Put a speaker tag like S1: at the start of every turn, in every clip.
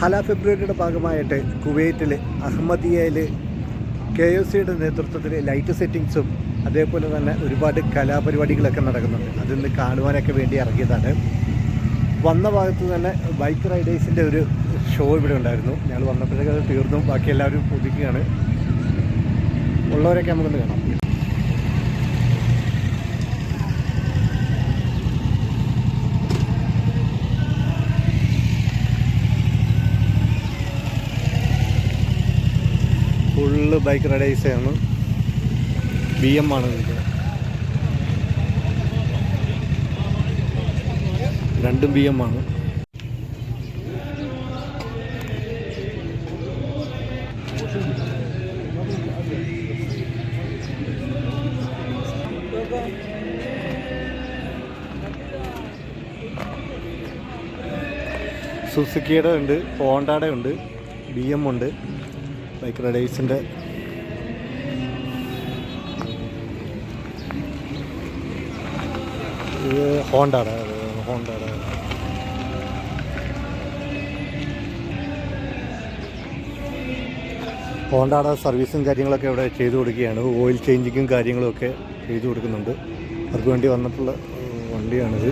S1: ഹല ഫെബ്രുവരിയുടെ ഭാഗമായിട്ട് കുവൈറ്റിൽ അഹമ്മദിയയിൽ KOCയുടെ നേതൃത്വത്തിൽ ലൈറ്റ് സെറ്റിങ്സും അതേപോലെ തന്നെ ഒരുപാട് കലാപരിപാടികളൊക്കെ നടക്കുന്നുണ്ട്. അതിന്ന് കാണുവാനൊക്കെ വേണ്ടി ഇറങ്ങിയതാണ്. വന്ന ഭാഗത്ത് തന്നെ ബൈക്ക് റൈഡേഴ്സിൻ്റെ ഒരു ഷോ ഇവിടെ ഉണ്ടായിരുന്നു. ഞങ്ങൾ വന്നപ്പോഴേക്കും അത് തീർന്നു. ബാക്കി എല്ലാവരും ഒതുക്കുകയാണ്. ഉള്ളവരൊക്കെ നമുക്കൊന്ന് കാണാം. Full bike റൈഡേഴ്സാണ്. BM ആണ് നിൽക്കുന്നത്. രണ്ടും BM ആണ്. സുസുക്കിയുടെ ഉണ്ട്, ഹോണ്ടയുടെ ഉണ്ട്, BM ഉണ്ട്. ബൈക്ക് റൈഡേഴ്സിൻ്റെ ഹോണ്ടയുടെ സർവീസും കാര്യങ്ങളൊക്കെ ഇവിടെ ചെയ്തു കൊടുക്കുകയാണ്. ഓയിൽ ചേഞ്ചിങ്ങും കാര്യങ്ങളുമൊക്കെ ചെയ്തു കൊടുക്കുന്നുണ്ട്. അവർക്ക് വേണ്ടി വന്നിട്ടുള്ള വണ്ടിയാണിത്.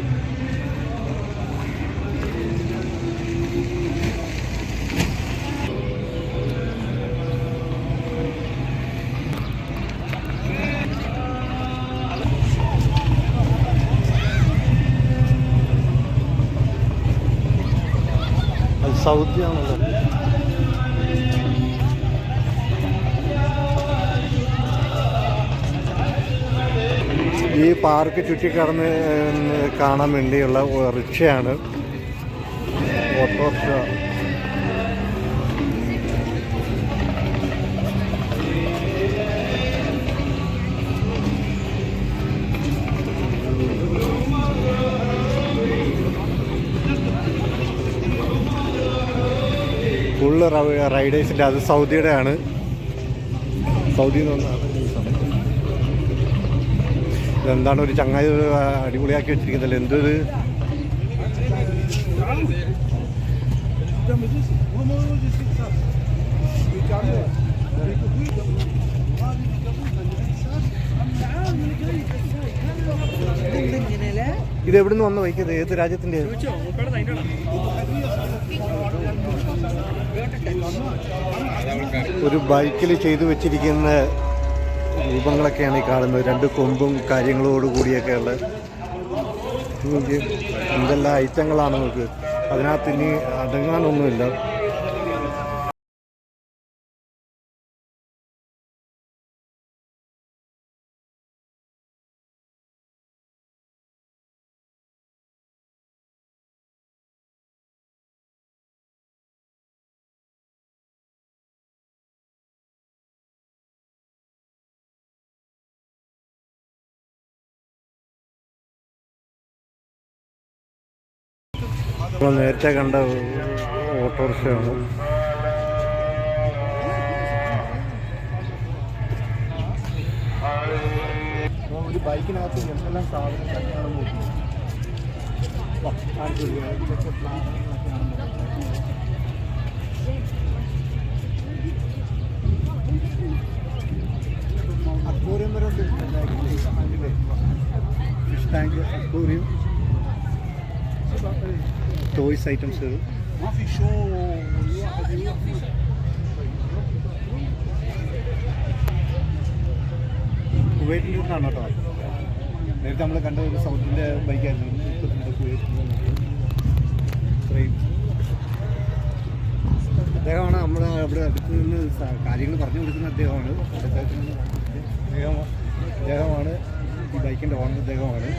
S1: സൗദിയാണല്ലോ. ഈ പാർക്ക് ചുറ്റിക്കടന്ന് കാണാൻ വേണ്ടിയുള്ള റിക്ഷയാണ് ഓട്ടോറിക്ഷ. ഫുള്ള് റൈഡേഴ്സിൻ്റെ. അത് സൗദിയുടെ ആണ്. സൗദിയിൽ നിന്ന് ഇതെന്താണ് ഒരു ചങ്ങായി അടിപൊളിയാക്കി വെച്ചിരിക്കുന്നല്ലോ. എന്തൊരു ഇത് എവിടുന്ന് വന്ന ബൈക്കത്? ഏത് രാജ്യത്തിൻ്റെ? ഒരു ബൈക്കിൽ ചെയ്തു വെച്ചിരിക്കുന്ന രൂപങ്ങളൊക്കെയാണ് ഈ കാണുന്നത്. രണ്ട് കൊമ്പും കാര്യങ്ങളോട് കൂടിയൊക്കെയുള്ള എന്തെല്ലാം ഐറ്റങ്ങളാണ് നമുക്ക്. അതിനകത്ത് ഇനി അടങ്ങാനൊന്നുമില്ല. നമ്മൾ നേരത്തെ കണ്ട ഓട്ടോറിക്ഷയാണ്. ഒരു ബൈക്കിനകത്ത് എന്തെല്ലാം സാധനങ്ങളാണെന്ന് അക്വേറിയം വരെ fish tank, aquarium, toys items. കുവൈറ്റിൽ നിന്നാണ് കേട്ടോ. നേരത്തെ നമ്മൾ കണ്ട ഒരു സൗത്തിൻ്റെ ബൈക്കായിരുന്നു. അദ്ദേഹമാണ് നമ്മൾ അവിടെ അടുത്ത് നിന്ന് കാര്യങ്ങൾ പറഞ്ഞു കൊടുക്കുന്ന അദ്ദേഹമാണ്. അദ്ദേഹമാണ് ഈ ബൈക്കിൻ്റെ ഓണർ. അദ്ദേഹമാണ്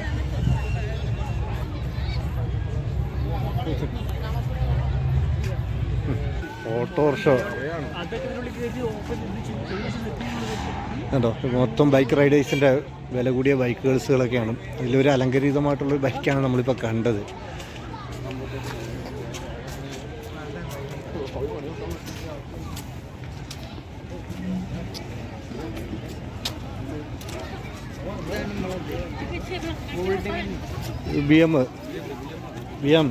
S1: ഓട്ടോറിക്ഷ കേട്ടോ. മൊത്തം ബൈക്ക് റൈഡേഴ്സിൻ്റെ വില കൂടിയ ബൈക്കുകളൊക്കെയാണ്. അതിലൊരു അലങ്കരിതമായിട്ടുള്ളൊരു ബൈക്കാണ് നമ്മളിപ്പോൾ കണ്ടത്. BM